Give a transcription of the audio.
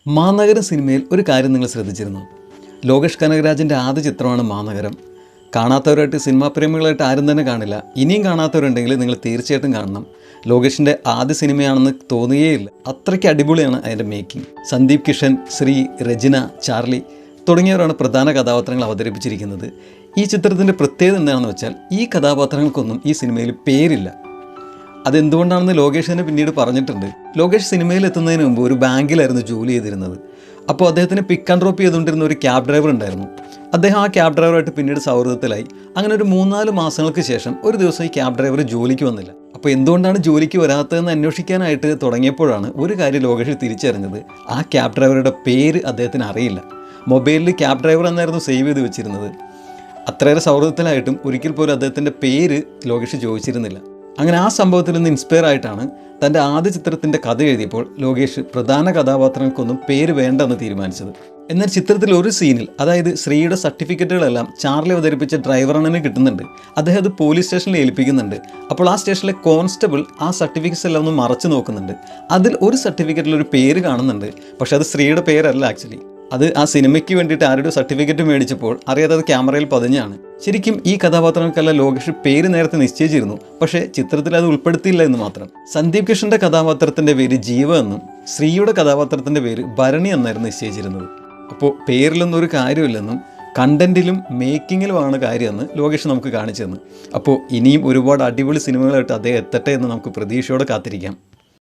മാനഗരം സിനിമയിൽ ഒരു കാര്യം നിങ്ങൾ ശ്രദ്ധിച്ചിരുന്നു. ലോകേഷ് കനകരാജിൻ്റെ ആദ്യ ചിത്രമാണ് മാനഗരം. കാണാത്തവരായിട്ട് സിനിമാ പ്രേമികളായിട്ട് ആരും തന്നെ കാണില്ല. ഇനിയും കാണാത്തവരുണ്ടെങ്കിൽ നിങ്ങൾ തീർച്ചയായിട്ടും കാണണം. ലോകേഷിൻ്റെ ആദ്യ സിനിമയാണെന്ന് തോന്നുകയില്ല. അത്രയ്ക്ക് അടിപൊളിയാണ് അതിൻ്റെ മേക്കിംഗ്. സന്ദീപ് കിഷൻ, ശ്രീ, രചന, ചാർലി തുടങ്ങിയവരാണ് പ്രധാന കഥാപാത്രങ്ങൾ അവതരിപ്പിച്ചിരിക്കുന്നത്. ഈ ചിത്രത്തിൻ്റെ പ്രത്യേകത എന്താണെന്ന് വെച്ചാൽ ഈ കഥാപാത്രങ്ങൾക്കൊന്നും ഈ സിനിമയിൽ പേരില്ല. അതെന്തുകൊണ്ടാണെന്ന് ലോകേഷ് തന്നെ പിന്നീട് പറഞ്ഞിട്ടുണ്ട്. ലോകേഷ് സിനിമയിൽ എത്തുന്നതിന് മുമ്പ് ഒരു ബാങ്കിലായിരുന്നു ജോലി ചെയ്തിരുന്നത്. അപ്പോൾ അദ്ദേഹത്തിന് പിക്ക് ആൻഡ് ഡ്രോപ്പ് ചെയ്തുകൊണ്ടിരുന്ന ഒരു ക്യാബ് ഡ്രൈവർ ഉണ്ടായിരുന്നു. അദ്ദേഹം ആ ക്യാബ് ഡ്രൈവറായിട്ട് പിന്നീട് സൗഹൃദത്തിലായി. അങ്ങനെ ഒരു 3-4 മാസങ്ങൾക്ക് ശേഷം ഒരു ദിവസം ഈ ക്യാബ് ഡ്രൈവർ ജോലിക്ക് വന്നില്ല. അപ്പോൾ എന്തുകൊണ്ടാണ് ജോലിക്ക് വരാത്തതെന്ന് അന്വേഷിക്കാനായിട്ട് തുടങ്ങിയപ്പോഴാണ് ഒരു കാര്യം ലോകേഷ് തിരിച്ചറിഞ്ഞത്. ആ ക്യാബ് ഡ്രൈവറുടെ പേര് അദ്ദേഹത്തിന് അറിയില്ല. മൊബൈലിൽ ക്യാബ് ഡ്രൈവർ എന്നായിരുന്നു സേവ് ചെയ്ത് വെച്ചിരുന്നത്. അത്രയേറെ സൗഹൃദത്തിലായിട്ടും ഒരിക്കൽ പോലും അദ്ദേഹത്തിൻ്റെ പേര് ലോകേഷ് ചോദിച്ചിരുന്നില്ല. അങ്ങനെ ആ സംഭവത്തിൽ നിന്ന് ഇൻസ്പയർ ആയിട്ടാണ് തൻ്റെ ആദ്യ ചിത്രത്തിൻ്റെ കഥ എഴുതിയപ്പോൾ ലോകേഷ് പ്രധാന കഥാപാത്രങ്ങൾക്കൊന്നും പേര് വേണ്ടെന്ന് തീരുമാനിച്ചത്. എന്നാൽ ചിത്രത്തിൽ ഒരു സീനിൽ, അതായത് ശ്രീയുടെ സർട്ടിഫിക്കറ്റുകളെല്ലാം ചാർലി അവതരിപ്പിച്ച ഡ്രൈവറിന് കിട്ടുന്നുണ്ട്. അദ്ദേഹം അത് പോലീസ് സ്റ്റേഷനിൽ ഏൽപ്പിക്കുന്നുണ്ട്. അപ്പോൾ ആ സ്റ്റേഷനിലെ കോൺസ്റ്റബിൾ ആ സർട്ടിഫിക്കറ്റ്സ് എല്ലാം ഒന്ന് മറച്ചു നോക്കുന്നുണ്ട്. അതിൽ ഒരു സർട്ടിഫിക്കറ്റിൽ ഒരു പേര് കാണുന്നുണ്ട്. പക്ഷെ അത് ശ്രീയുടെ പേരല്ല ആക്ച്വലി. അത് ആ സിനിമയ്ക്ക് വേണ്ടിയിട്ട് ആരുടെ സർട്ടിഫിക്കറ്റ് മേടിച്ചപ്പോൾ അറിയാതെ അത് ക്യാമറയിൽ പതിഞ്ഞാണ്. ശരിക്കും ഈ കഥാപാത്രങ്ങൾക്കെല്ലാം ലോകേഷ് പേര് നേരത്തെ നിശ്ചയിച്ചിരുന്നു. പക്ഷേ ചിത്രത്തിൽ അത് ഉൾപ്പെടുത്തിയില്ല എന്ന് മാത്രം. സന്ദീപ് കിഷൻ്റെ കഥാപാത്രത്തിൻ്റെ പേര് ജീവ എന്നും ശ്രീയുടെ കഥാപാത്രത്തിൻ്റെ പേര് ഭരണി എന്നായിരുന്നു നിശ്ചയിച്ചിരുന്നത്. അപ്പോൾ പേരിലൊന്നും ഒരു കാര്യമില്ലെന്നും കണ്ടൻറ്റിലും മേക്കിങ്ങിലുമാണ് കാര്യമെന്ന് ലോകേഷ് നമുക്ക് കാണിച്ചു തന്നു. അപ്പോൾ ഇനിയും ഒരുപാട് അടിപൊളി സിനിമകളായിട്ട് അദ്ദേഹം എത്തട്ടെ എന്ന് നമുക്ക് പ്രതീക്ഷയോടെ കാത്തിരിക്കാം.